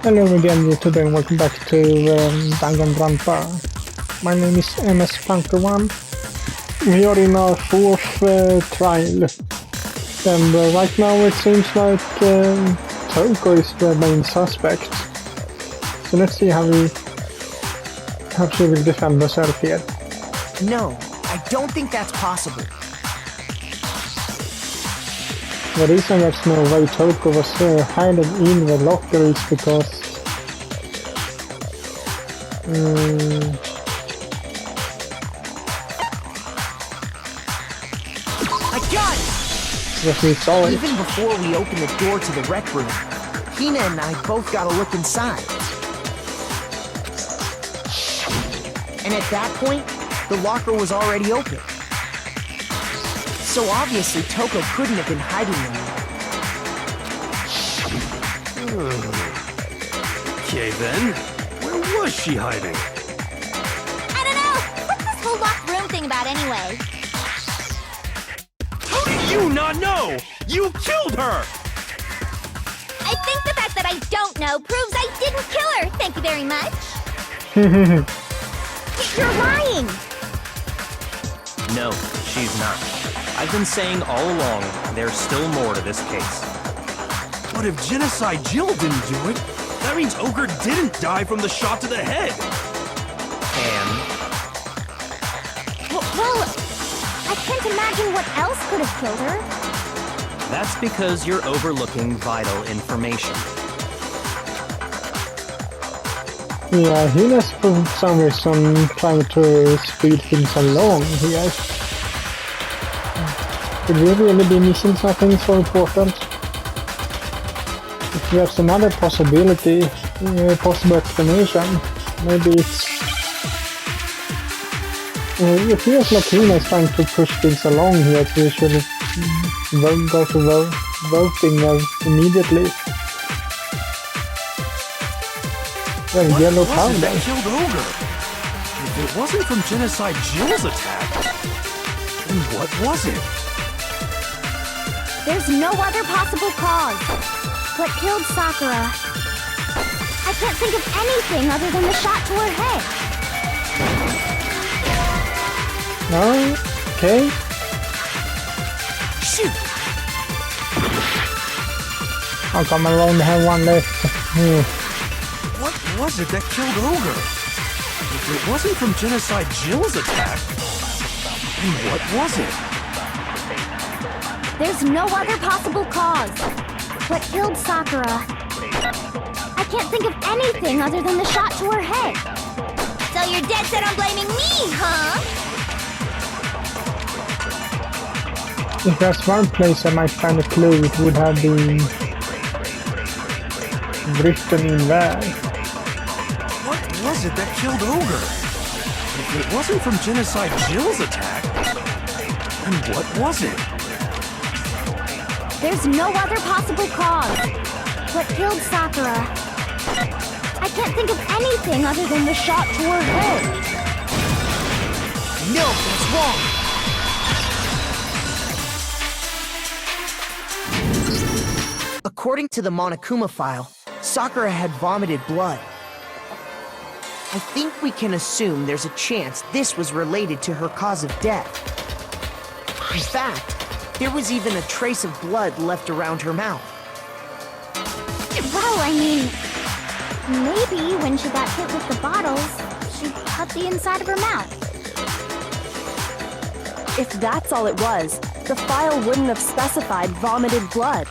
Hello again YouTube and welcome back to Danganronpa. My name is MS-Punker1. We are in our fourth trial. And right now it seems like Toko is the main suspect. So let's see how she will defend herself here. No, I don't think that's possible. The reason there's no way Toko was hiding in the locker is because I got it! yes, we saw it. Even before we opened the door to the rec room, Hina and I both got a look inside. And at that point, the locker was already open. So obviously Toko couldn't have been hiding anywhere. Okay then, where was she hiding? I don't know! What's this whole locked room thing about anyway? How do you not know? You killed her! I think the fact that I don't know proves I didn't kill her! Thank you very much! You're lying! No, she's not. I've been saying all along, there's still more to this case. But if Genocide Jill didn't do it, that means Ogre didn't die from the shot to the head! And Well, I can't imagine what else could have killed her. that's because you're overlooking vital information. Yeah, Hina's for some reason trying to speed things along here. Could we really be missing something so important? If there's another possibility, possible explanation, maybe it's... it feels like Hina is trying to push things along here, so we should go to voting immediately. Yeah, What yellow was it powder. that killed Ogre? If it wasn't from Genocide Jill's attack, then what was it? There's no other possible cause. What killed Sakura? I can't think of anything other than the shot to her head. Okay. Shoot! How come I only have one left? What was it that killed Ogre? If it wasn't from Genocide Jill's attack, then what was it? There's no other possible cause. What killed Sakura? I can't think of anything other than the shot to her head. So you're dead set on blaming me, huh? If there's one place I might find a clue, it would have been written in there. What was it that killed Ogre? If it wasn't from Genocide Jill's attack, then what was it? There's no other possible cause. What killed Sakura? I can't think of anything other than the shot to her head. No, that's wrong! According to the Monokuma file, Sakura had vomited blood. I think we can assume there's a chance this was related to her cause of death. In fact, there was even a trace of blood left around her mouth. Well, I mean, maybe when she got hit with the bottles, she cut the inside of her mouth. If that's all it was, the file wouldn't have specified vomited blood.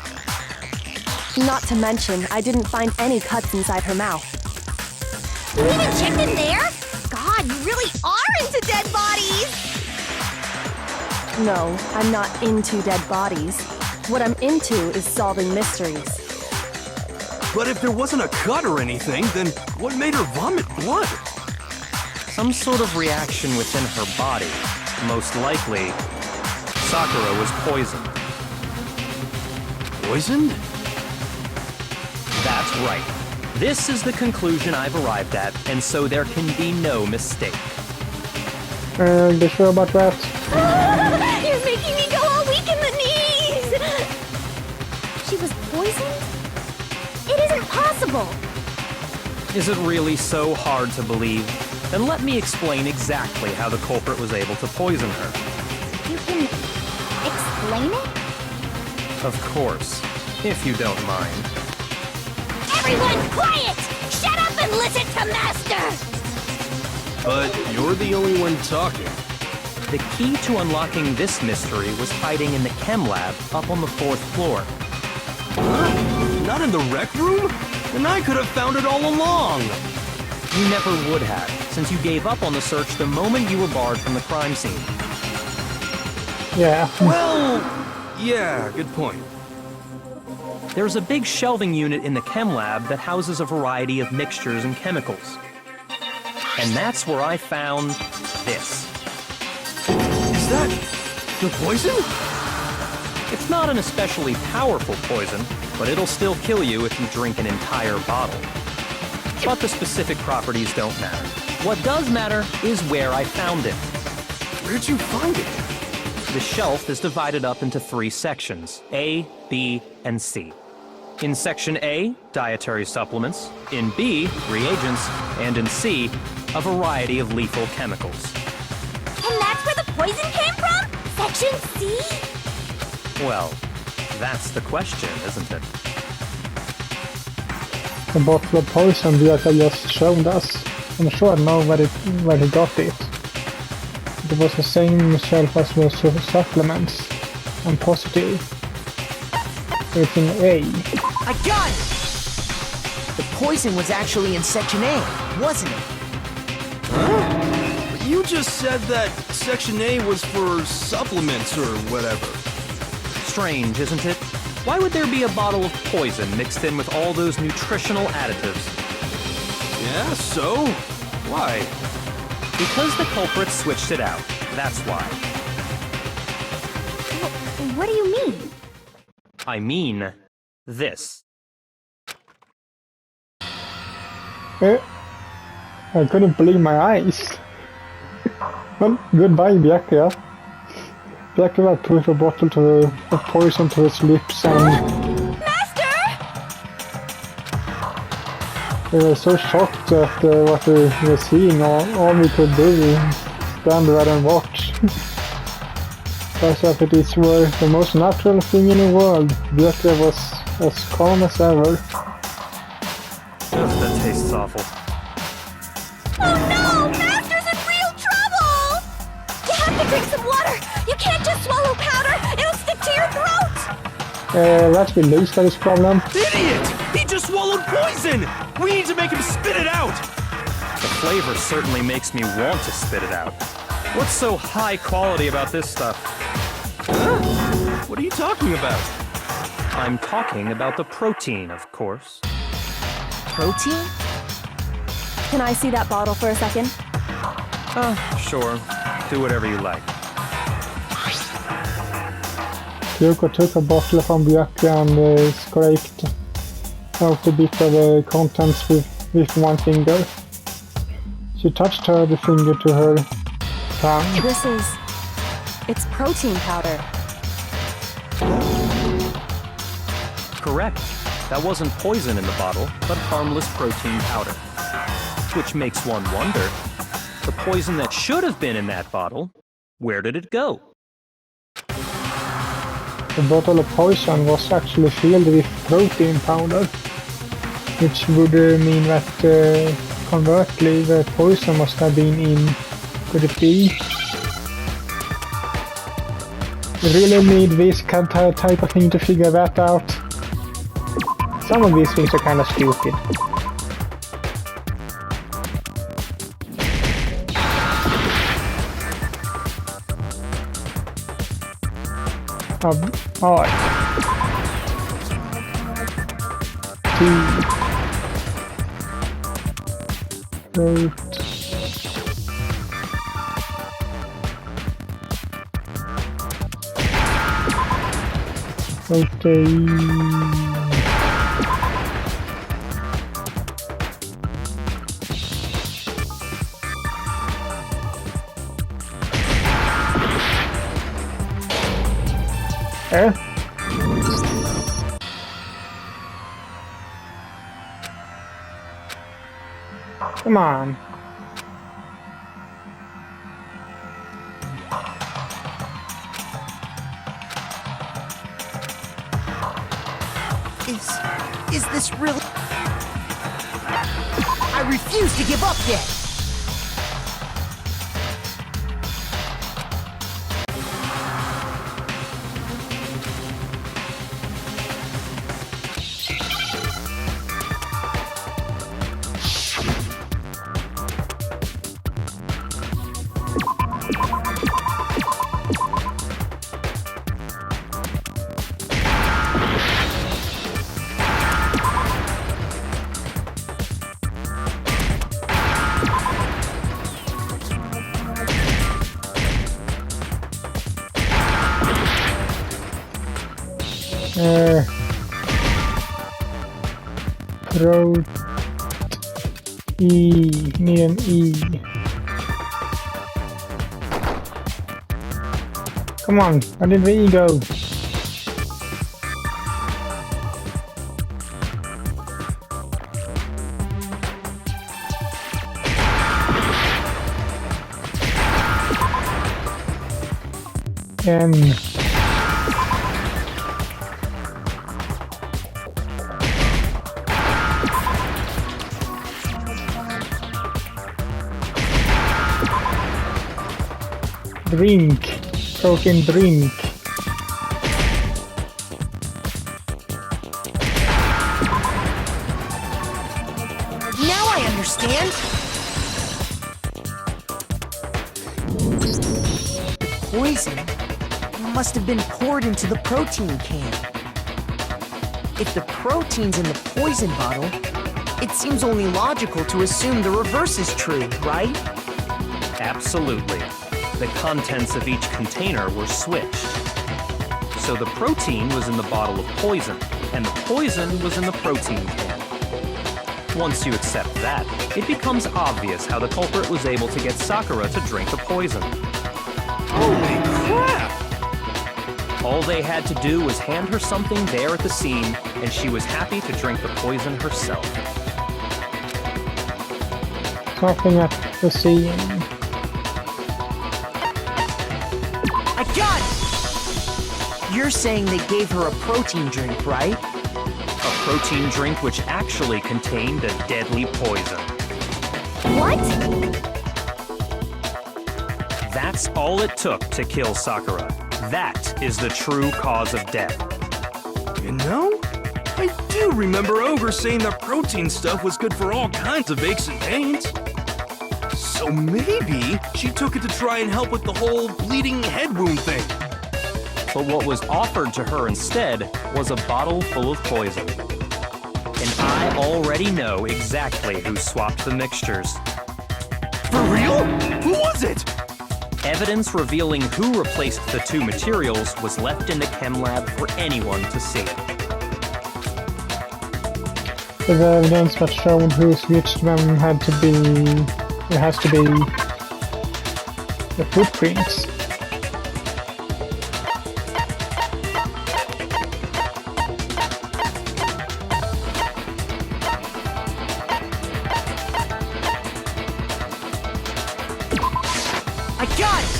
Not to mention, I didn't find any cuts inside her mouth. You even checked in there? God, you really are into dead bodies! No, I'm not into dead bodies. What I'm into is solving mysteries. But if there wasn't a cut or anything, then what made her vomit blood? Some sort of reaction within her body. Most likely, Sakura was poisoned. Poisoned? That's right. This is the conclusion I've arrived at, and so there can be no mistake. Be sure about that? You're making me go all weak in the knees! She was poisoned? It isn't possible! Is it really so hard to believe? Then let me explain exactly how the culprit was able to poison her. You can explain it? Of course, if you don't mind. Everyone quiet! Shut up and listen to Master! But you're the only one talking. The key to unlocking this mystery was hiding in the chem lab up on the 4th floor. Not in the rec room? Then I could have found it all along. You never would have, since you gave up on the search the moment you were barred from the crime scene. Yeah. Well, yeah, good point. There's a big shelving unit in the chem lab that houses a variety of mixtures and chemicals. And that's where I found this. Is that the poison? It's not an especially powerful poison, but it'll still kill you if you drink an entire bottle. But the specific properties don't matter. What does matter is where I found it. Where'd you find it? The shelf is divided up into 3 sections, A, B, and C. In Section A, dietary supplements. In B, reagents. And in C, a variety of lethal chemicals. And that's where the poison came from? Section C? Well, that's the question, isn't it? The bottle of poison Björka just showed us. I'm sure I know where he got it. It was the same shelf as the supplements. I'm positive. It's in A. I got it! The poison was actually in Section A, wasn't it? Huh? But you just said that Section A was for supplements or whatever. Strange, isn't it? Why would there be a bottle of poison mixed in with all those nutritional additives? Yeah, so? Why? Because the culprit switched it out. That's why. What do you mean? I mean, this. I couldn't believe my eyes. Well, goodbye, Björka. Björka put a bottle of poison to his lips and... Master! We were so shocked at what we were seeing. All we could do was stand there and watch. As if it were the most natural thing in the world, Björka was as calm as ever. Ugh, that tastes awful. Oh no! Master's in real trouble! You have to drink some water! You can't just swallow powder! It'll stick to your throat! Let's be loose to this problem. Idiot! He just swallowed poison! We need to make him spit it out! The flavor certainly makes me want to spit it out. What's so high quality about this stuff? Huh? What are you talking about? I'm talking about the protein, of course. Protein? Can I see that bottle for a second? Sure. Do whatever you like. Kyoko took a bottle from Björka and scraped out a bit of the contents with one finger. She touched the finger to her tongue. It's protein powder. Correct. That wasn't poison in the bottle, but harmless protein powder. Which makes one wonder, the poison that should have been in that bottle, where did it go? The bottle of poison was actually filled with protein powder, which would mean that conversely the poison must have been in, could it be? You really need this type of thing to figure that out. Some of these things are kind of stupid. Alright. 2 8 Come on. Is this really? I refuse to give up yet! Pro E, need an E. Come on, where did the E go? N. Drink. Protein drink. Now I understand! Poison must have been poured into the protein can. If the protein's in the poison bottle, it seems only logical to assume the reverse is true, right? Absolutely. The contents of each container were switched. So the protein was in the bottle of poison, and the poison was in the protein can. Once you accept that, it becomes obvious how the culprit was able to get Sakura to drink the poison. Holy crap! All they had to do was hand her something there at the scene, and she was happy to drink the poison herself. Something at the scene. I got it! You're saying they gave her a protein drink, right? A protein drink which actually contained a deadly poison. What? That's all it took to kill Sakura. That is the true cause of death. You know, I do remember Ogre saying that protein stuff was good for all kinds of aches and pains. So maybe she took it to try and help with the whole bleeding head wound thing. But what was offered to her instead was a bottle full of poison. And I already know exactly who swapped the mixtures. For real? Who was it? Evidence revealing who replaced the two materials was left in the chem lab for anyone to see. The evidence that showed who switched them has to be the footprints. I got it!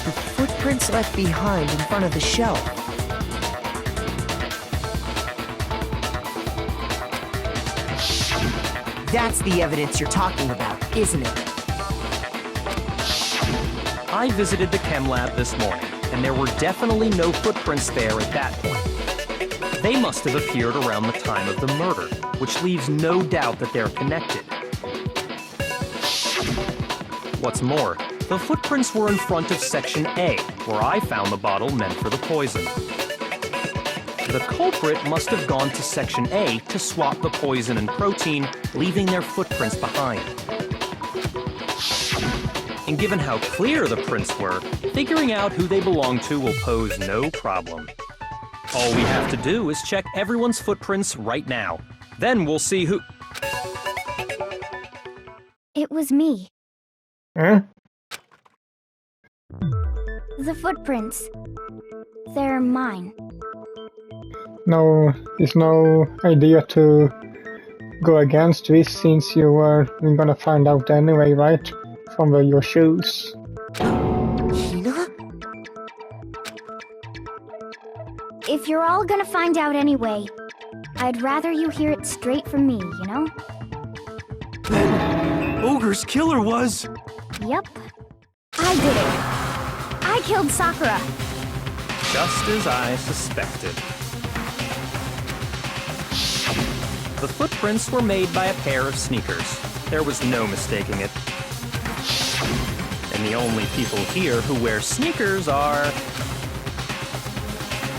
The footprints left behind in front of the shelf. That's the evidence you're talking about, isn't it? I visited the chem lab this morning, and there were definitely no footprints there at that point. They must have appeared around the time of the murder, which leaves no doubt that they're connected. What's more, the footprints were in front of Section A, where I found the bottle meant for the poison. The culprit must have gone to Section A to swap the poison and protein, leaving their footprints behind. And given how clear the prints were, figuring out who they belong to will pose no problem. All we have to do is check everyone's footprints right now. Then we'll see who... It was me. Huh? The footprints. They're mine. No, there's no idea to go against this since you were gonna find out anyway, right? From your shoes. Hina? If you're all gonna find out anyway, I'd rather you hear it straight from me, you know? Then Ogre's killer was... Yep. I did it. I killed Sakura. Just as I suspected. The footprints were made by a pair of sneakers. There was no mistaking it. And the only people here who wear sneakers are...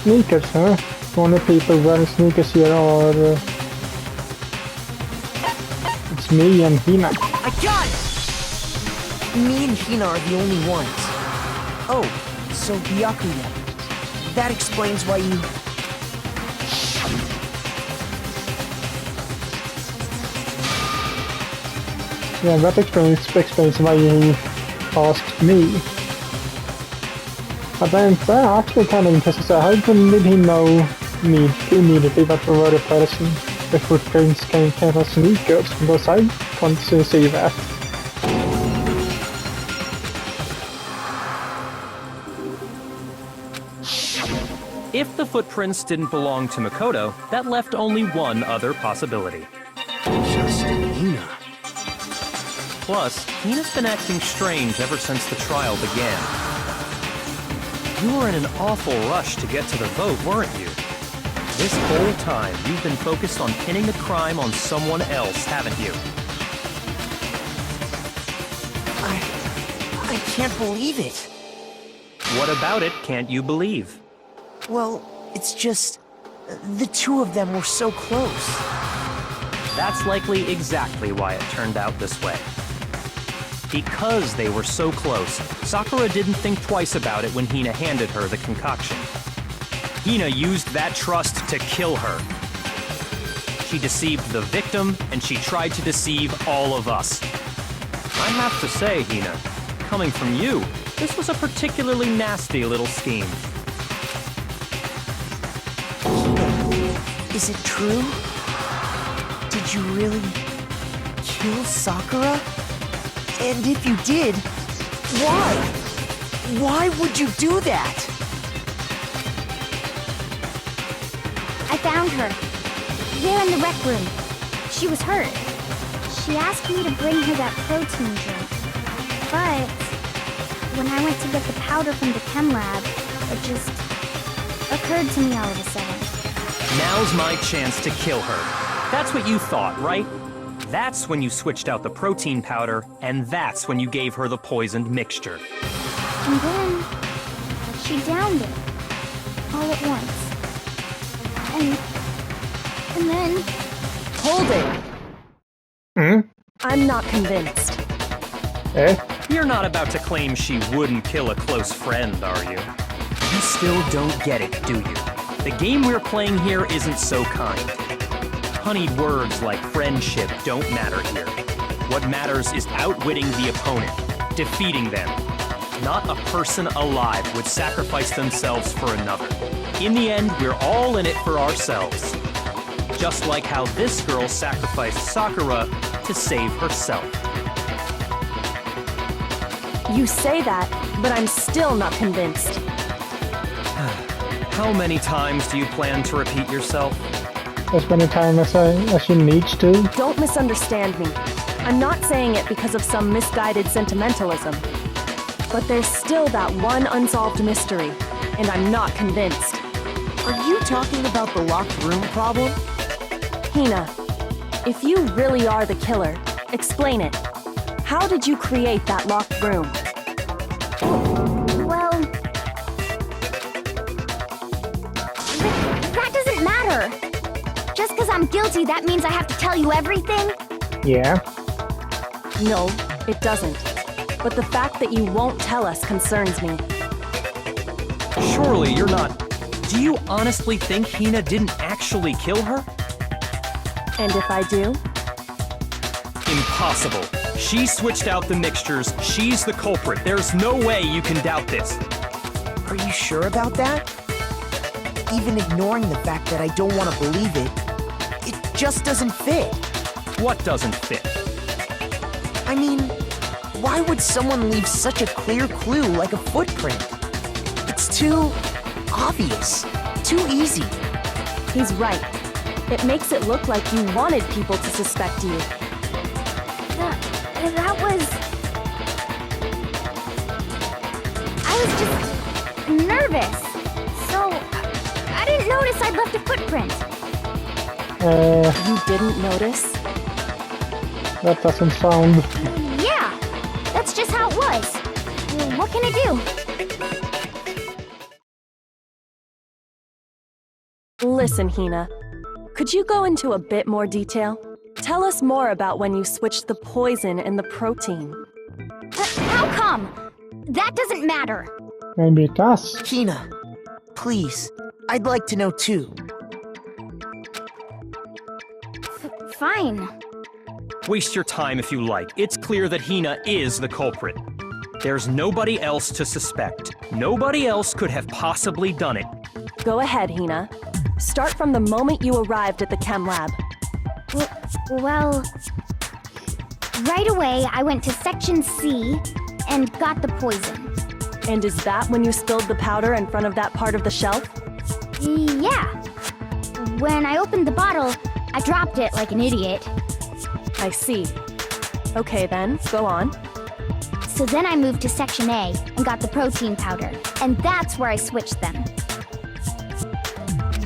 Sneakers, huh? Only people wearing sneakers here are... it's me and Hina. I got it! Me and Hina are the only ones. Oh, so Byakuya. That explains why you... Yeah, that explains why he asked me. But I'm actually kind of interested. So how did he know me immediately that we were the person the footprints came from sneakers? Because I can't see that. If the footprints didn't belong to Makoto, that left only one other possibility. Just Hina. Plus, Hina's been acting strange ever since the trial began. You were in an awful rush to get to the vote, weren't you? This whole time, you've been focused on pinning the crime on someone else, haven't you? I can't believe it. What about it can't you believe? Well, it's just... the two of them were so close. That's likely exactly why it turned out this way. Because they were so close, Sakura didn't think twice about it when Hina handed her the concoction. Hina used that trust to kill her. She deceived the victim, and she tried to deceive all of us. I have to say, Hina, coming from you, this was a particularly nasty little scheme. Is it true? Did you really kill Sakura? And if you did, why? Why would you do that? I found her. There in the rec room. She was hurt. She asked me to bring her that protein drink. But when I went to get the powder from the chem lab, it just occurred to me all of a sudden. Now's my chance to kill her. That's what you thought, right? That's when you switched out the protein powder, and that's when you gave her the poisoned mixture. And then she downed it all at once. And then... Hold it! Hmm? I'm not convinced. Eh? You're not about to claim she wouldn't kill a close friend, are you? You still don't get it, do you? The game we're playing here isn't so kind. Honeyed words like friendship don't matter here. What matters is outwitting the opponent, defeating them. Not a person alive would sacrifice themselves for another. In the end, we're all in it for ourselves. Just like how this girl sacrificed Sakura to save herself. You say that, but I'm still not convinced. How many times do you plan to repeat yourself? As many times as you need to. Don't misunderstand me. I'm not saying it because of some misguided sentimentalism. But there's still that one unsolved mystery, and I'm not convinced. Are you talking about the locked room problem? Hina, if you really are the killer, explain it. How did you create that locked room? Well... that doesn't matter. Just because I'm guilty, that means I have to tell you everything? Yeah. No, it doesn't. But the fact that you won't tell us concerns me. Surely you're not... Do you honestly think Hina didn't actually kill her? And if I do? Impossible. She switched out the mixtures. She's the culprit. There's no way you can doubt this. Are you sure about that? Even ignoring the fact that I don't want to believe it, it just doesn't fit. What doesn't fit? I mean, why would someone leave such a clear clue like a footprint? It's too obvious, too easy. He's right. It makes it look like you wanted people to suspect you. That was... I was just nervous. So, I didn't notice I'd left a footprint. You didn't notice? That doesn't sound... Yeah, that's just how it was. What can I do? Listen, Hina. Could you go into a bit more detail? Tell us more about when you switched the poison and the protein. How come? That doesn't matter. Maybe it does. Hina, please, I'd like to know too. Fine. Waste your time if you like. It's clear that Hina is the culprit. There's nobody else to suspect. Nobody else could have possibly done it. Go ahead, Hina. Start from the moment you arrived at the chem lab. Well, right away I went to Section C and got the poison. And is that when you spilled the powder in front of that part of the shelf? Yeah. When I opened the bottle, I dropped it like an idiot. I see. Okay then, go on. So then I moved to Section A and got the protein powder, and that's where I switched them.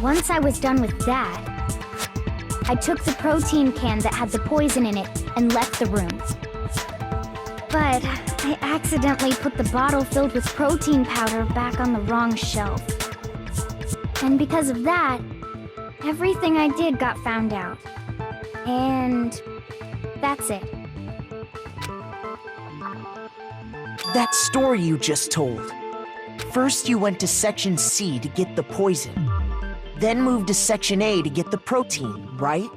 Once I was done with that, I took the protein can that had the poison in it and left the room. But I accidentally put the bottle filled with protein powder back on the wrong shelf. And because of that, everything I did got found out. And that's it. That story you just told. First you went to Section C to get the poison. Then moved to Section A to get the protein, right?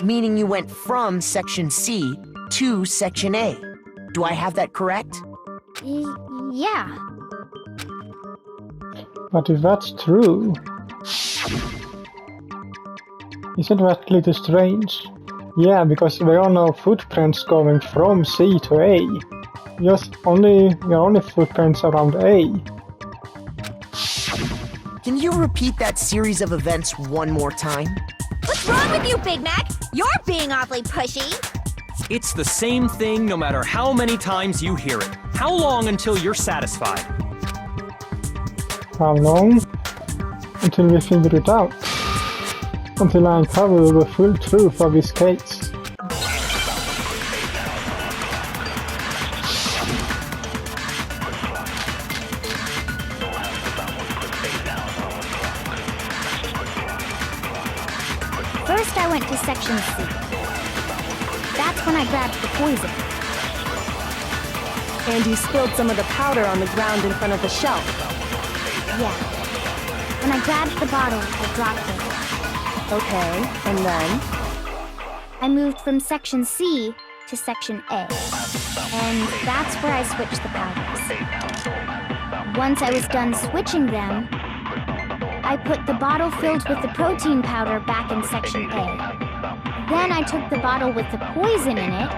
Meaning you went from Section C to Section A. Do I have that correct? Yeah. But if that's true... Isn't that a little strange? Yeah, because there are no footprints going from C to A. Your only footprints around A. Can you repeat that series of events one more time? What's wrong with you, Big Mac? You're being awfully pushy. It's the same thing no matter how many times you hear it. How long until you're satisfied? How long? Until we figure it out. Until I uncover the full truth of this case. First I went to Section C. That's when I grabbed the poison. And you spilled some of the powder on the ground in front of the shelf. Yeah. When I grabbed the bottle, I dropped it. Okay, and then? I moved from Section C to Section A. And that's where I switched the powders. Once I was done switching them, I put the bottle filled with the protein powder back in Section A. Then I took the bottle with the poison in it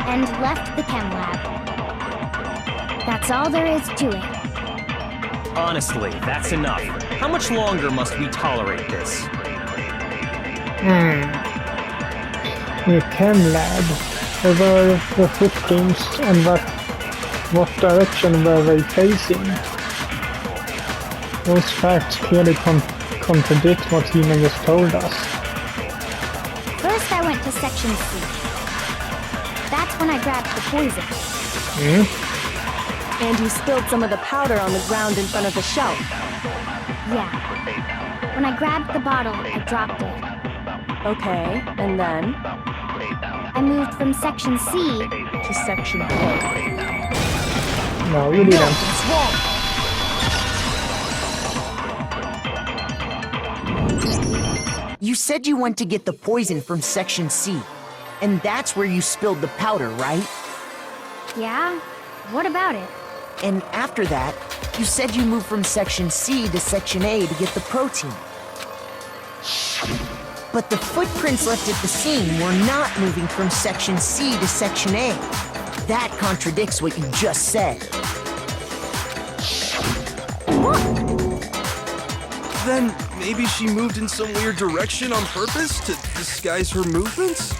and left the chem lab. That's all there is to it. Honestly, that's enough. How much longer must we tolerate this? The chem lab. Where were the footprints and what direction were they facing? Those facts clearly contradict what Hina just told us. First I went to Section C. That's when I grabbed the poison. And you spilled some of the powder on the ground in front of the shelf. Yeah. When I grabbed the bottle, I dropped it. Okay, and then? I moved from Section C To Section A. No, you didn't. What's wrong? You said you went to get the poison from Section C, and that's where you spilled the powder, right? Yeah? What about it? And after that, you said you moved from Section C to Section A to get the protein. But the footprints left at the scene were not moving from Section C to Section A. That contradicts what you just said. Then maybe she moved in some weird direction on purpose to disguise her movements?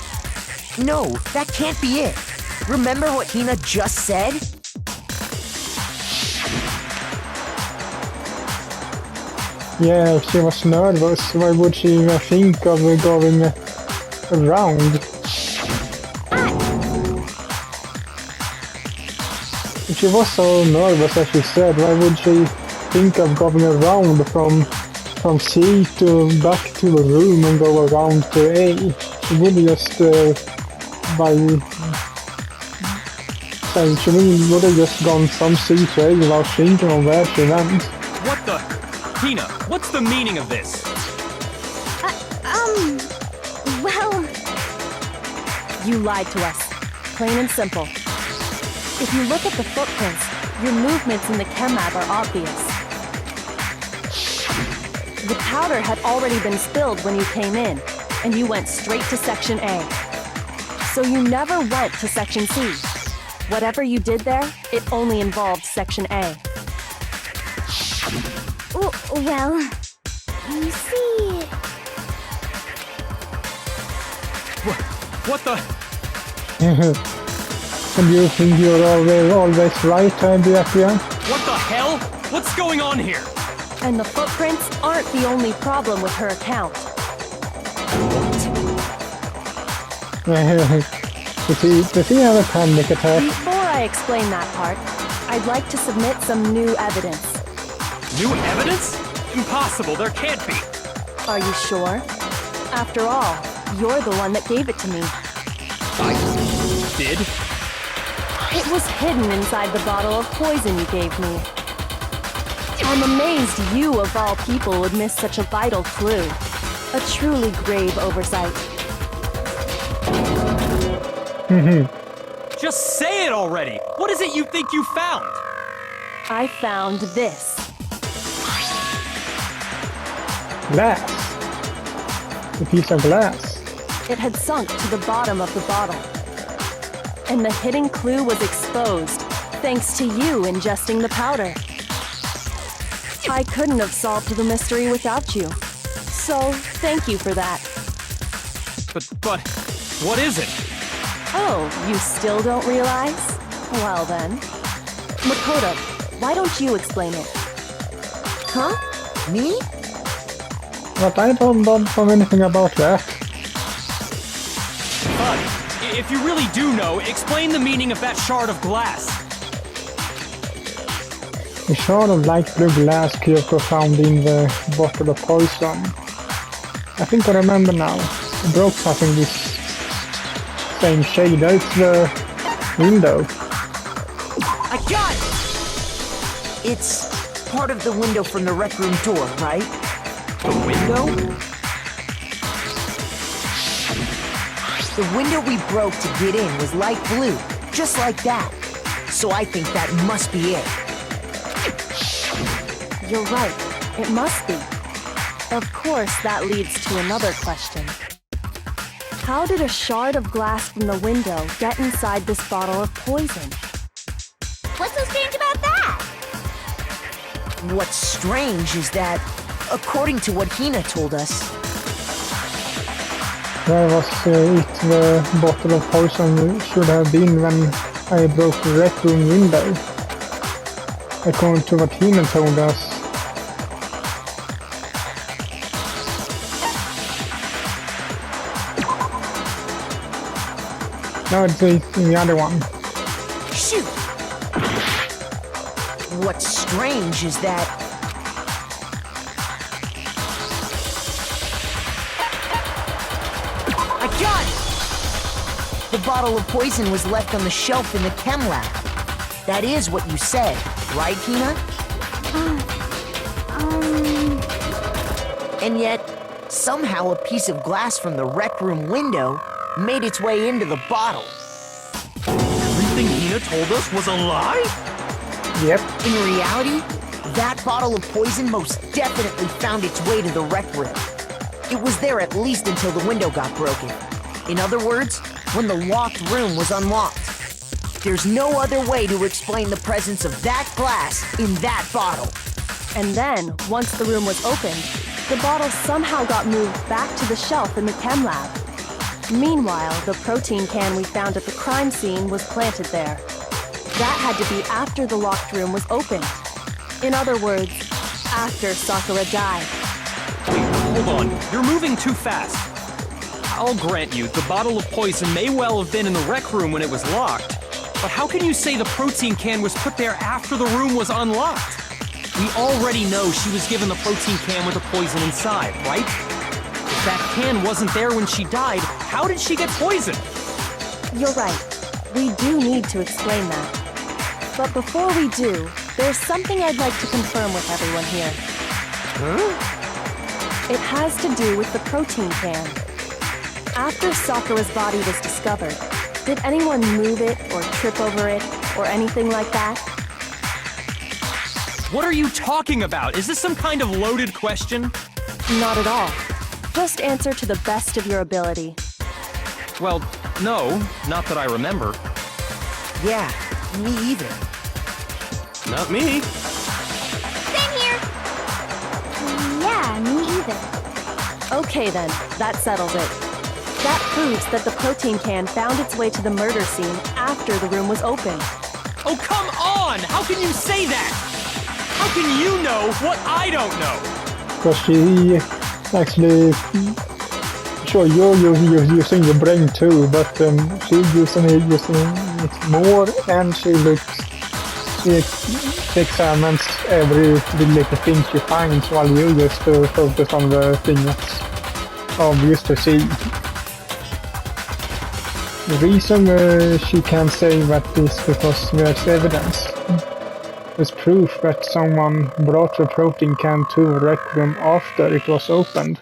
No, that can't be it. Remember what Hina just said? Yeah, if she was nervous, why would she even think of going around? If she was so nervous as she said, why would she think of going around from C to back to the room and go around to A? She would just she would have just gone from C to A without thinking of where she went. What the? Hina, what's the meaning of this? Well... You lied to us. Plain and simple. If you look at the footprints, your movements in the chem lab are obvious. The powder had already been spilled when you came in, and you went straight to Section A. So you never went to Section C. Whatever you did there, it only involved Section A. Well... You see... What the? And you think you're always right, Adrian? What the hell? What's going on here? And the footprints aren't the only problem with her account. Does he have a panic attack? Before I explain that part, I'd like to submit some new evidence. New evidence? Impossible, there can't be. Are you sure? After all, you're the one that gave it to me. I did? It was hidden inside the bottle of poison you gave me. I'm amazed you, of all people, would miss such a vital clue. A truly grave oversight. Just say it already! What is it you think you found? I found this. Glass. A piece of glass. It had sunk to the bottom of the bottle. And the hidden clue was exposed, thanks to you ingesting the powder. I couldn't have solved the mystery without you. So, thank you for that. But, what is it? Oh, you still don't realize? Well then. Makoto, why don't you explain it? Huh? Me? But I don't know anything about that. If you really do know, explain the meaning of that shard of glass. The shard of light blue glass Kyoko found in the bottle of poison. I think I remember now. It broke something this same shade. It's the window. I got it! It's part of the window from the rec room door, right? The window? The window we broke to get in was light blue, just like that. So I think that must be it. You're right. It must be. Of course, that leads to another question. How did a shard of glass from the window get inside this bottle of poison? What's so strange about that? What's strange is that, according to what Hina told us, Where was it the bottle of poison should have been when I broke the rec room window? According to what Hina told us. No, it's in the other one. shoot! What's strange is that I got it! The bottle of poison was left on the shelf in the chem lab. That is what you said, right, Hina? And yet, somehow a piece of glass from the rec room window made its way into the bottle. Everything Hina told us was a lie? Yep. In reality, that bottle of poison most definitely found its way to the rec room. It was there at least until the window got broken. In other words, when the locked room was unlocked. There's no other way to explain the presence of that glass in that bottle. And then, once the room was opened, the bottle somehow got moved back to the shelf in the chem lab. Meanwhile, the protein can we found at the crime scene was planted there. That had to be after the locked room was opened. In other words, after Sakura died. Wait, hold on. You're moving too fast. I'll grant you, the bottle of poison may well have been in the rec room when it was locked. But how can you say the protein can was put there after the room was unlocked? We already know she was given the protein can with the poison inside, right? If that can wasn't there when she died, how did she get poisoned? You're right. We do need to explain that. But before we do, there's something I'd like to confirm with everyone here. Huh? It has to do with the protein can. After Sakura's body was discovered, did anyone move it or trip over it or anything like that? What are you talking about? Is this some kind of loaded question? Not at all. Just answer to the best of your ability. Well, no, not that I remember. Yeah, me either. Not me. Same here. Yeah, me either. Okay then, that settles it. That proves that the protein can found its way to the murder scene after the room was opened. Oh, come on! How can you say that? How can you know what I don't know? Because she actually, sure, you're using your brain too, but she's using it more, and she examines every little thing she finds, while you just focus on the thing that's obvious to see. The reason she can say that is because there's evidence. There's proof that someone brought the protein can to the rec room after it was opened.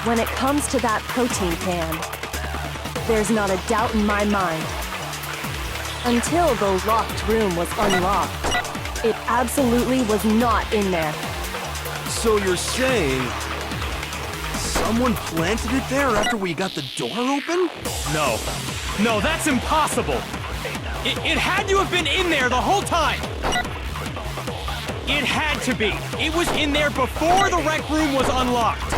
When it comes to that protein can, there's not a doubt in my mind. Until the locked room was unlocked, it absolutely was not in there. So you're saying someone planted it there after we got the door open? No. No, that's impossible. It had to have been in there the whole time. It had to be. It was in there before the rec room was unlocked.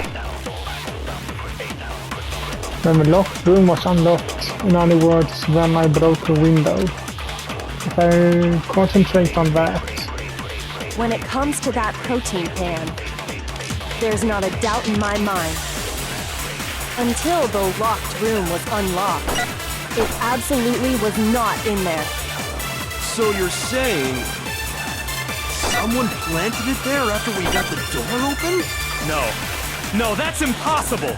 When the locked room was unlocked, in other words, when I broke the window. If I concentrate on that. When it comes to that protein can, there's not a doubt in my mind. Until the locked room was unlocked, it absolutely was not in there. So you're saying someone planted it there after we got the door open? No. No, that's impossible.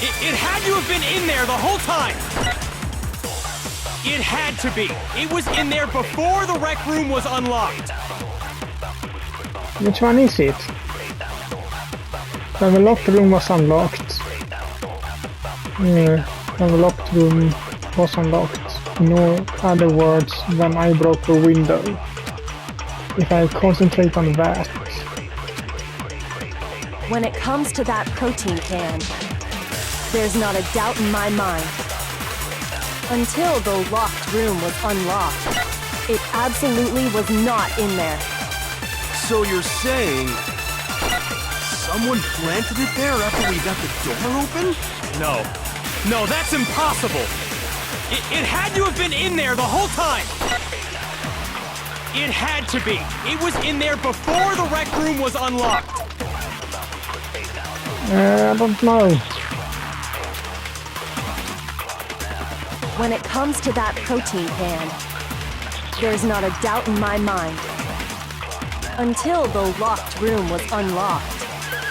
It had to have been in there the whole time. It had to be. It was in there before the rec room was unlocked. Which one is it? When the locked room was unlocked. When the locked room was unlocked. In other words, when I broke the window. If I concentrate on that. When it comes to that protein can, there's not a doubt in my mind. Until the locked room was unlocked, it absolutely was not in there. So you're saying someone planted it there after we got the door open? No. No, that's impossible. It had to have been in there the whole time. It had to be. It was in there before the rec room was unlocked. I don't know. When it comes to that protein can, there's not a doubt in my mind. Until the locked room was unlocked,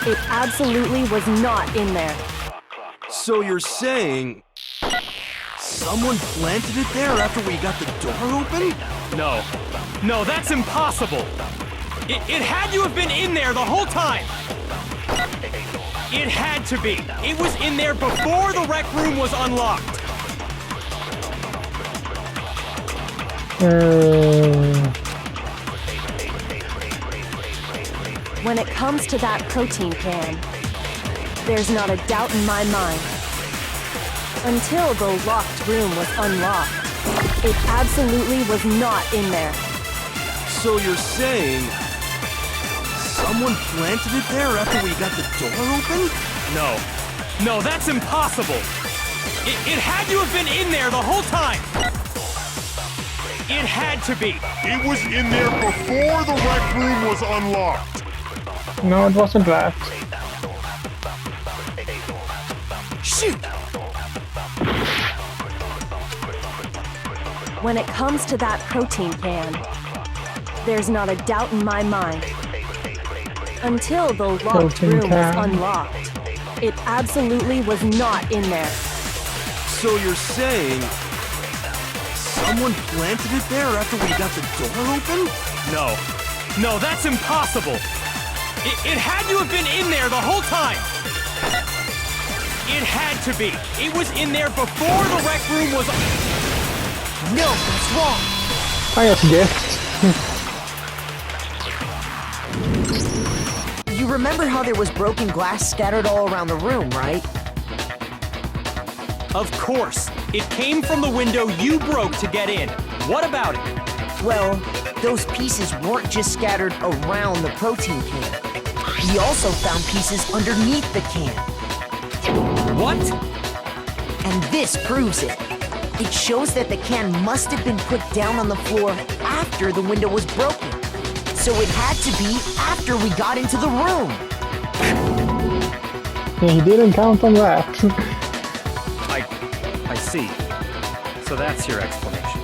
it absolutely was not in there. So you're saying someone planted it there after we got the door open? No. No, that's impossible. It had to have been in there the whole time. It had to be. It was in there before the rec room was unlocked. When it comes to that protein can, there's not a doubt in my mind. Until the locked room was unlocked, it absolutely was not in there. So you're saying someone planted it there after we got the door open? No, that's impossible. It had to have been in there the whole time. It had to be. It was in there before the rec room was unlocked. No, it wasn't that. Shoot! When it comes to that protein can, there's not a doubt in my mind. Until the locked Protein room was can. unlocked, it absolutely was not in there. So you're saying someone planted it there after we got the door open? No, that's impossible. It had to have been in there the whole time. It had to be. It was in there before the rec room was. No, that's wrong. I just guessed. You remember how there was broken glass scattered all around the room, right? Of course. It came from the window you broke to get in. What about it? Well, those pieces weren't just scattered around the protein can. We also found pieces underneath the can. What? And this proves it. It shows that the can must have been put down on the floor after the window was broken. So it had to be after we got into the room. He didn't count on that. I see. So that's your explanation.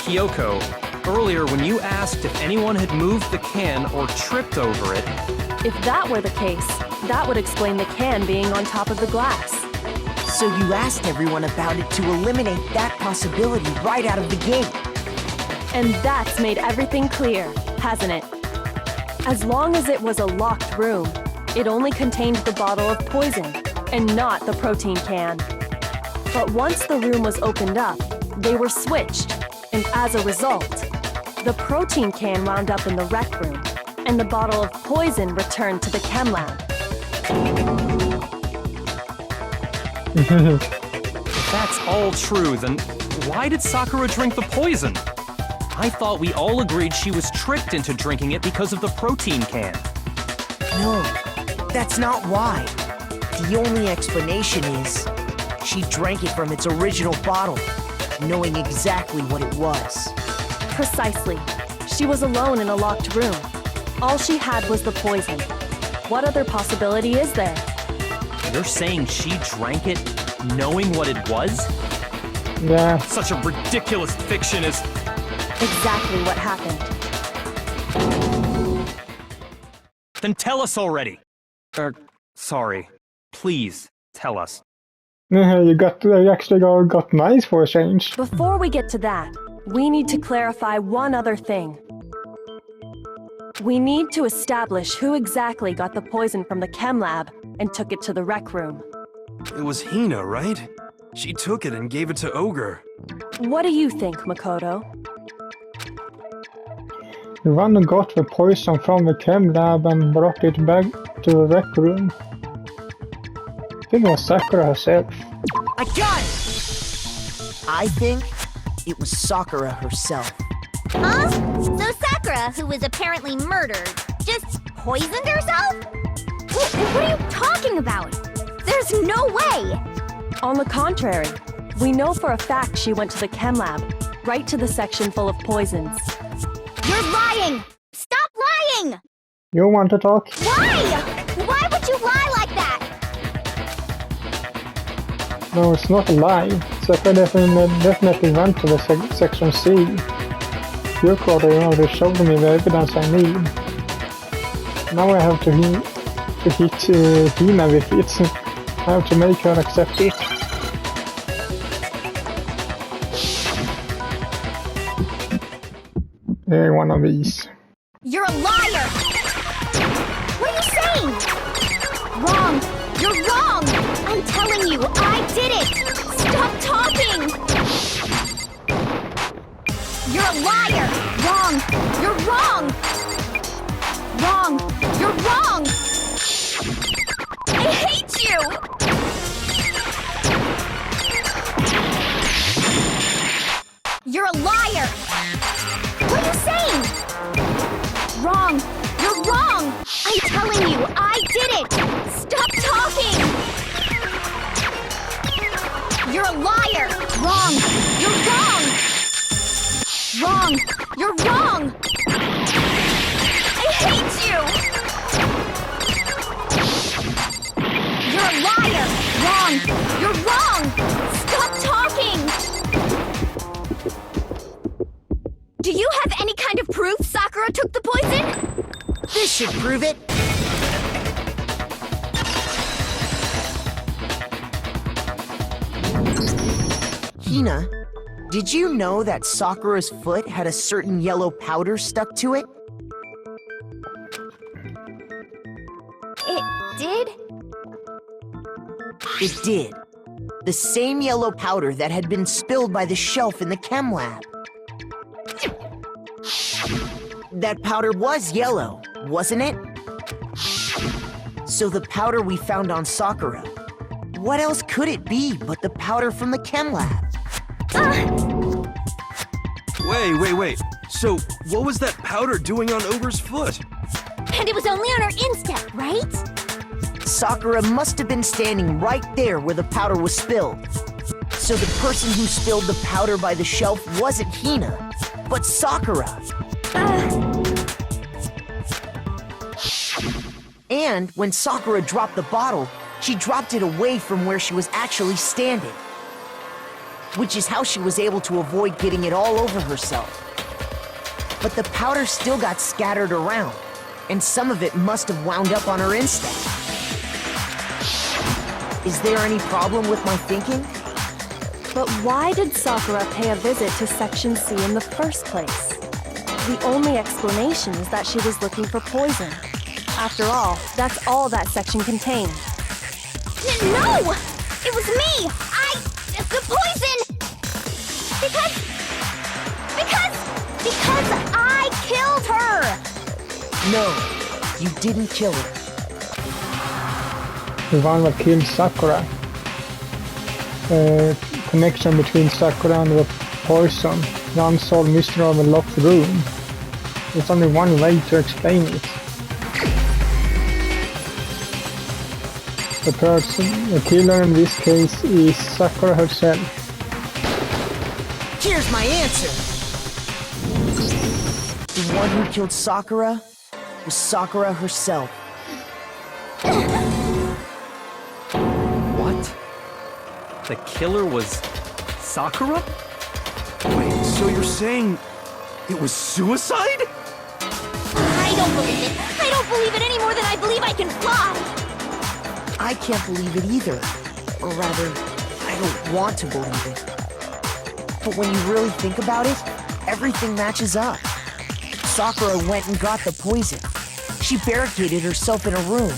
Kyoko, earlier when you asked if anyone had moved the can or tripped over it, If that were the case, that would explain the can being on top of the glass. So you asked everyone about it to eliminate that possibility right out of the gate. And that's made everything clear, hasn't it? As long as it was a locked room, it only contained the bottle of poison, and not the protein can. But once the room was opened up, they were switched, and as a result, the protein can wound up in the rec room, and the bottle of poison returned to the chem lab. if that's all true, then why did Sakura drink the poison? I thought we all agreed she was tricked into drinking it because of the protein can. No, that's not why. The only explanation is she drank it from its original bottle, knowing exactly what it was. Precisely. She was alone in a locked room. All she had was the poison. What other possibility is there? You're saying she drank it knowing what it was? Yeah. Such a ridiculous fiction is... Exactly what happened. Then tell us already. Sorry. Please, tell us. You actually got nice for a change. Before we get to that, we need to clarify one other thing. We need to establish who exactly got the poison from the chem lab and took it to the rec room. It was Hina, right? She took it and gave it to Ogre. What do you think, Makoto? The one who got the poison from the chem lab and brought it back to the rec room. I think it was Sakura herself. I got it! I think it was Sakura herself. Huh? So Sakura, who was apparently murdered, just poisoned herself? What are you talking about? There's no way! On the contrary, we know for a fact she went to the chem lab, right to the section full of poisons. You're lying! Stop lying! You want to talk? Why? Why would you lie like that? No, it's not a lie. Sakura definitely went to the section C. Your quarter already showed me the evidence I need. Now I have to hit Hina with it. I have to make her accept it. One of these. You're a liar! What are you saying? Wrong! You're wrong! I'm telling you, I did it! Stop talking! You're a liar! Wrong! You're wrong! Wrong! You're wrong! I hate you! You're a liar! What are you saying? Wrong! You're wrong! I'm telling you, I did it! Stop talking! You're a liar! Wrong! You're wrong! Wrong! You're wrong! I hate you! You're a liar! Wrong! You're wrong! Stop talking! Do you have any kind of proof Sakura took the poison? This should prove it. Hina, did you know that Sakura's foot had a certain yellow powder stuck to it? It did? It did. The same yellow powder that had been spilled by the shelf in the chem lab. That powder was yellow, wasn't it? So the powder we found on Sakura, what else could it be but the powder from the chem lab? Wait. So, what was that powder doing on Ogre's foot? And it was only on her instep, right? Sakura must have been standing right there where the powder was spilled. So the person who spilled the powder by the shelf wasn't Hina, but Sakura. And when Sakura dropped the bottle, she dropped it away from where she was actually standing. Which is how she was able to avoid getting it all over herself. But the powder still got scattered around, and some of it must have wound up on her instep. Is there any problem with my thinking? But why did Sakura pay a visit to Section C in the first place? The only explanation is that she was looking for poison. After all, that's all that section contained. No! It was me! The poison! Because I killed her! No, you didn't kill her. The one that killed Sakura. Connection between Sakura and the poison. The unsolved mystery of a locked room. There's only one way to explain it. The killer in this case is Sakura herself. Here's my answer. The one who killed Sakura was Sakura herself. What? The killer was Sakura? Wait, so you're saying it was suicide? I don't believe it! I don't believe it any more than I believe I can fly! I can't believe it either. Or rather, I don't want to believe it. But when you really think about it, everything matches up. Sakura went and got the poison. She barricaded herself in a room,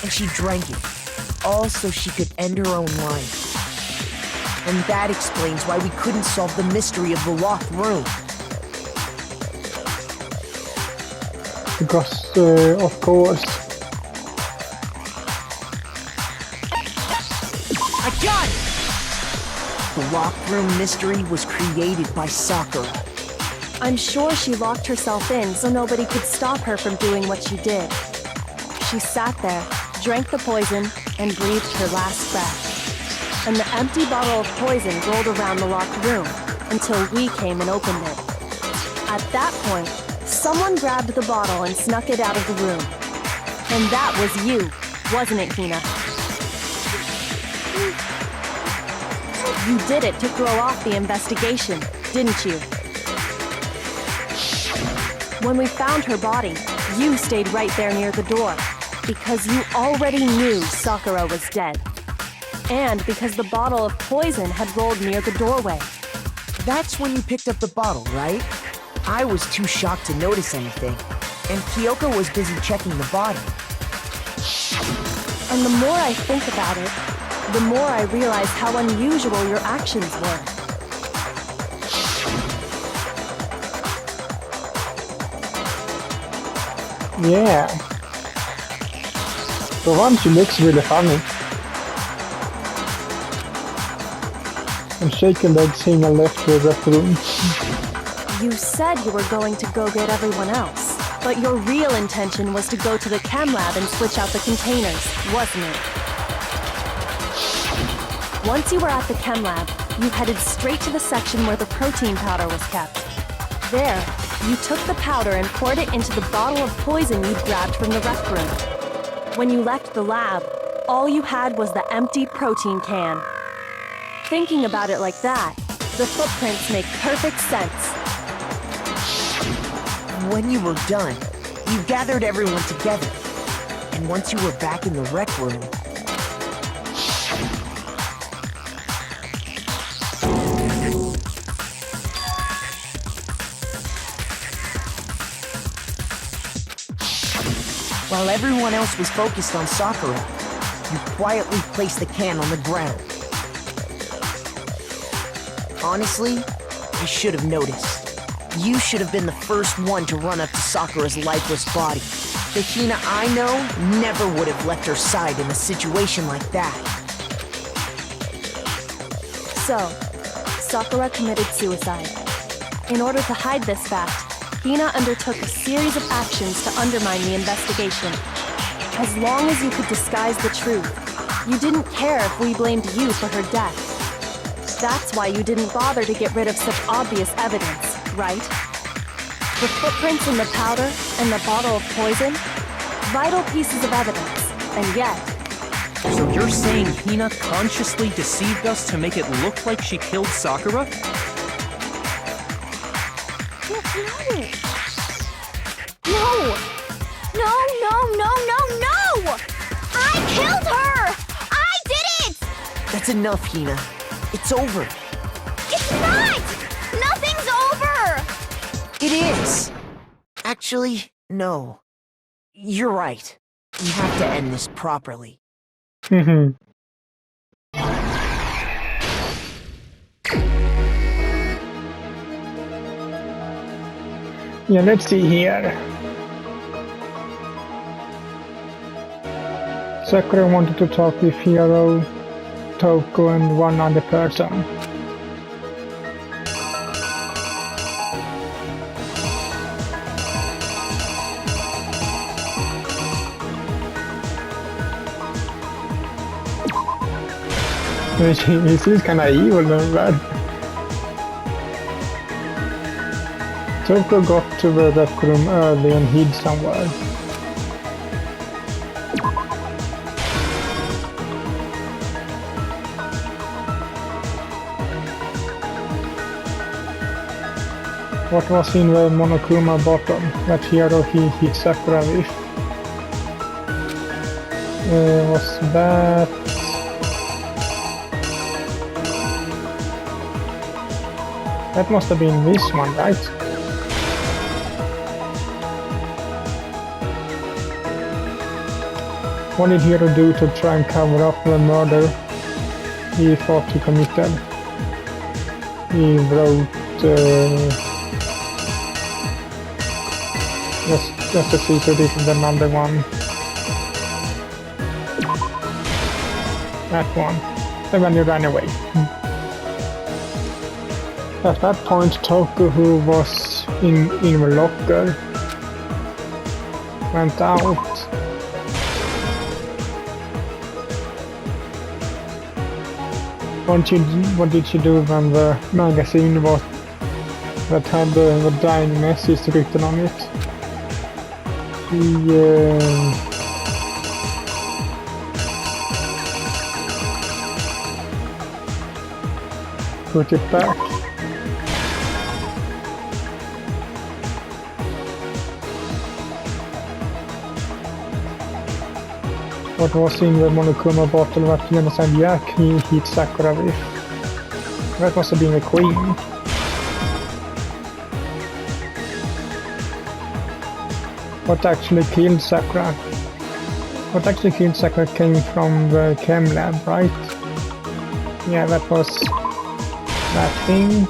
and she drank it. All so she could end her own life. And that explains why we couldn't solve the mystery of the locked room. Because, of course. I got it! The locked room mystery was created by Sakura. I'm sure she locked herself in so nobody could stop her from doing what she did. She sat there, drank the poison, and breathed her last breath. And the empty bottle of poison rolled around the locked room until we came and opened it. At that point, someone grabbed the bottle and snuck it out of the room. And that was you, wasn't it, Hina? You did it to throw off the investigation, didn't you? When we found her body, you stayed right there near the door, because you already knew Sakura was dead. And because the bottle of poison had rolled near the doorway. That's when you picked up the bottle, right? I was too shocked to notice anything, and Kyoko was busy checking the body. And the more I think about it, the more I realize how unusual your actions were. Yeah. For one, she looks really funny. And shake a leg saying I left the rec room. You said you were going to go get everyone else, but your real intention was to go to the chem lab and switch out the containers, wasn't it? Once you were at the chem lab, you headed straight to the section where the protein powder was kept. There, you took the powder and poured it into the bottle of poison you'd grabbed from the rec room. When you left the lab, all you had was the empty protein can. Thinking about it like that, the footprints make perfect sense. When you were done, you gathered everyone together. And once you were back in the rec room, while everyone else was focused on Sakura, you quietly placed the can on the ground. Honestly, I should have noticed. You should have been the first one to run up to Sakura's lifeless body. The Hina I know never would have left her side in a situation like that. So, Sakura committed suicide. In order to hide this fact, Hina undertook a series of actions to undermine the investigation. As long as you could disguise the truth, you didn't care if we blamed you for her death. That's why you didn't bother to get rid of such obvious evidence, right? The footprints in the powder and the bottle of poison? Vital pieces of evidence, and yet... So you're saying Hina consciously deceived us to make it look like she killed Sakura? No! I killed her! I did it! That's enough, Hina. It's over. It's not! Nothing's over! It is! Actually, no. You're right. We have to end this properly. Yeah, let's see here. Sakura wanted to talk with Hiro, Toko, and one other person. He seems kinda evil, but Toko got to the rec room early and hid somewhere. What was in the Monokuma bottle that Hiro hit Sakura with? Was that... That must have been this one, right? What did Hiro do to try and cover up the murder he thought he committed? He wrote... just a secret, this is another one. That one. And then you ran away. At that point, Toko, who was in the locker, went out. What did she do when the magazine was that had the dying message written on it? She put it back. What was in the Monokuma bottle that Hina said Jack he hit Sakura with? That must have been the queen. What actually killed Sakura? What actually killed Sakura came from the chem lab, right? Yeah, that was that thing.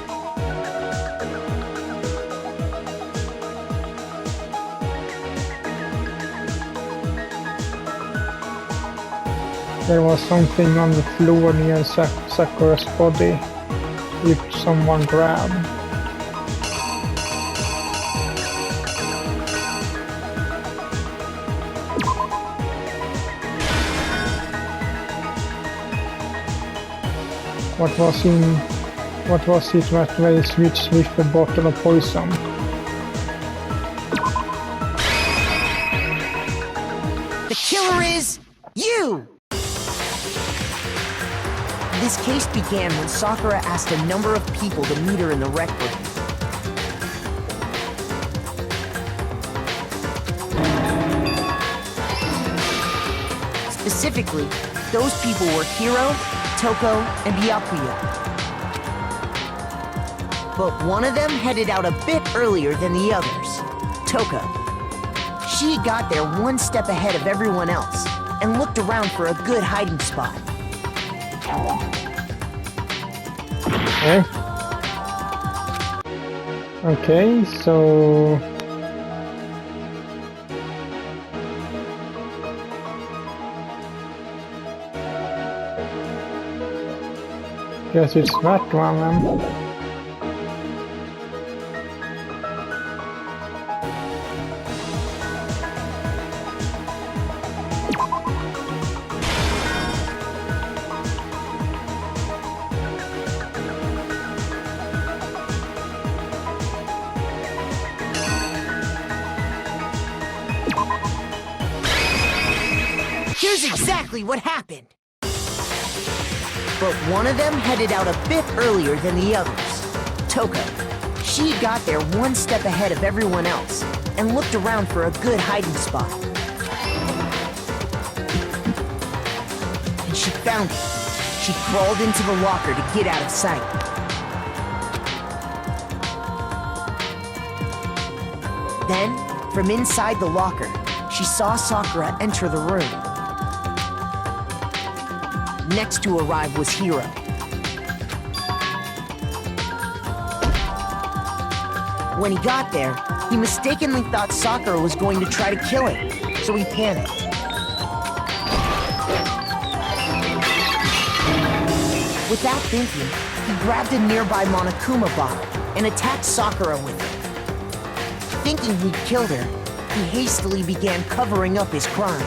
There was something on the floor near Sakura's body, which someone grabbed. What was it that they switched with the bottle of poison? The killer is you! This case began when Sakura asked a number of people to meet her in the rec room. Specifically, those people were Hiro, Toko, and Byakuya. But one of them headed out a bit earlier than the others, Toko. She got there one step ahead of everyone else and looked around for a good hiding spot. Okay, so... Guess it's that one then. Here's exactly what happened. But one of them headed out a bit earlier than the others, Toko. She got there one step ahead of everyone else and looked around for a good hiding spot. And she found it. She crawled into the locker to get out of sight. Then, from inside the locker, she saw Sakura enter the room. Next to arrive was Hiro. When he got there, he mistakenly thought Sakura was going to try to kill him, so he panicked. Without thinking, he grabbed a nearby Monokuma bottle and attacked Sakura with it. Thinking he'd killed her, he hastily began covering up his crime.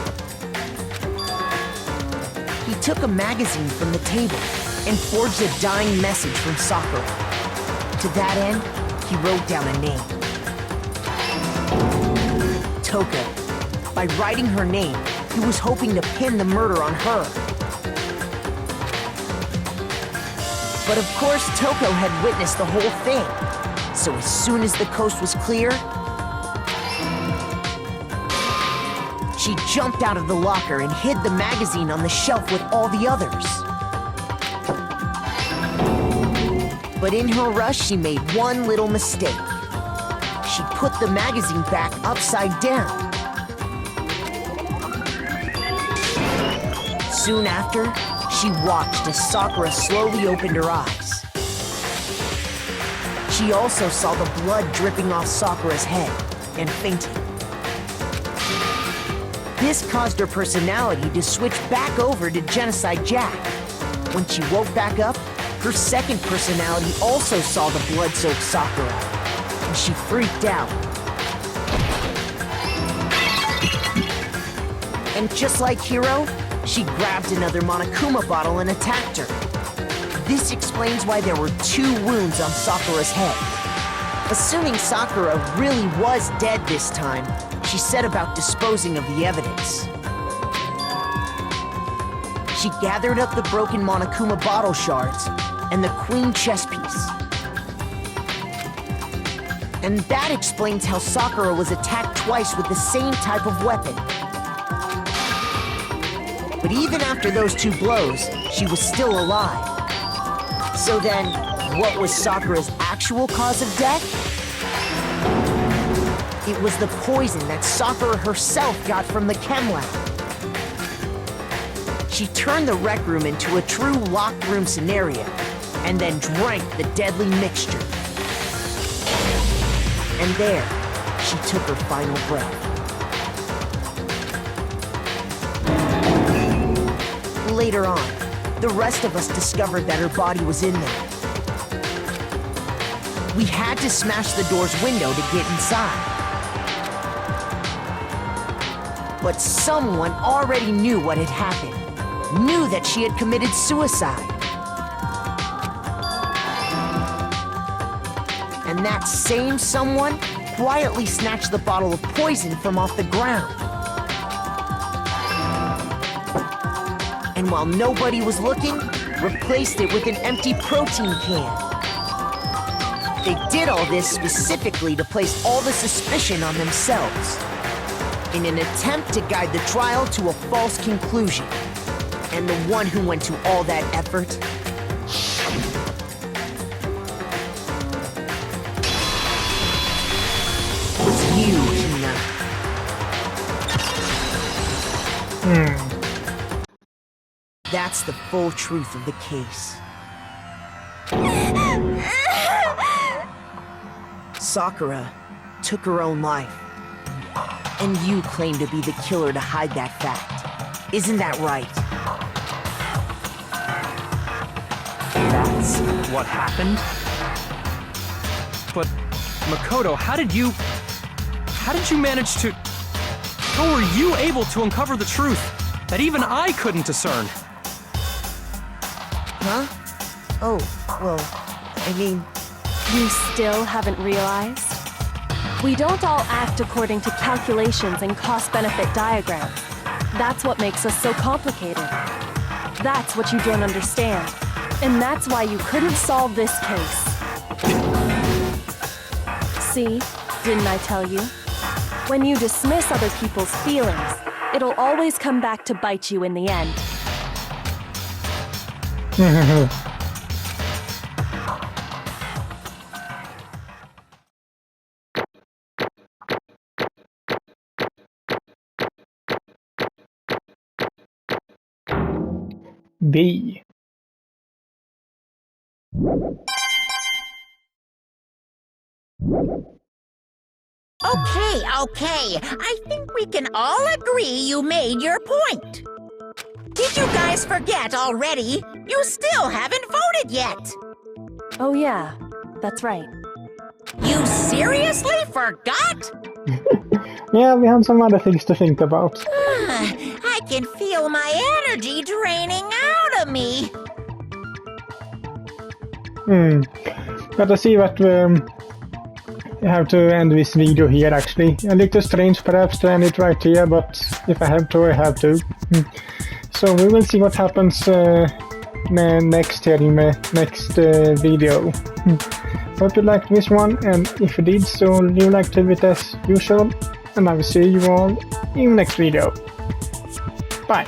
He took a magazine from the table and forged a dying message from Sakura. To that end, he wrote down a name. Toko. By writing her name, he was hoping to pin the murder on her. But of course, Toko had witnessed the whole thing. So as soon as the coast was clear, she jumped out of the locker and hid the magazine on the shelf with all the others. But in her rush, she made one little mistake. She put the magazine back upside down. Soon after, she watched as Sakura slowly opened her eyes. She also saw the blood dripping off Sakura's head and fainted. This caused her personality to switch back over to Genocide Jack. When she woke back up, her second personality also saw the blood-soaked Sakura, and she freaked out. And just like Hiro, she grabbed another Monokuma bottle and attacked her. This explains why there were 2 wounds on Sakura's head. Assuming Sakura really was dead this time, she set about disposing of the evidence. She gathered up the broken Monokuma bottle shards and the queen chess piece. And that explains how Sakura was attacked twice with the same type of weapon. But even after those 2 blows, she was still alive. So then, what was Sakura's actual cause of death? It was the poison that Sakura herself got from the chem lab. She turned the rec room into a true locked room scenario, and then drank the deadly mixture. And there, she took her final breath. Later on, the rest of us discovered that her body was in there. We had to smash the door's window to get inside. But someone already knew what had happened. Knew that she had committed suicide. And that same someone quietly snatched the bottle of poison from off the ground. And while nobody was looking, replaced it with an empty protein can. They did all this specifically to place all the suspicion on themselves, in an attempt to guide the trial to a false conclusion. And the one who went to all that effort was you, Hina. That's the full truth of the case. Sakura took her own life. And you claim to be the killer to hide that fact. Isn't that right? That's what happened? But, Makoto, how did you manage to... How were you able to uncover the truth that even I couldn't discern? Huh? Oh, well, I mean... You still haven't realized? We don't all act according to calculations and cost-benefit diagrams. That's what makes us so complicated. That's what you don't understand. And that's why you couldn't solve this case. See? Didn't I tell you? When you dismiss other people's feelings, it'll always come back to bite you in the end. B. Okay. I think we can all agree you made your point. Did you guys forget already? You still haven't voted yet. Oh yeah, that's right. You seriously forgot? Yeah, we have some other things to think about. I can feel my energy draining out of me. But I see that I have to end this video here actually. A little strange perhaps to end it right here, but if I have to, I have to. So we will see what happens next here in the next video. Hope you liked this one, and if you did so, leave a like to it as usual, and I will see you all in the next video. Bye!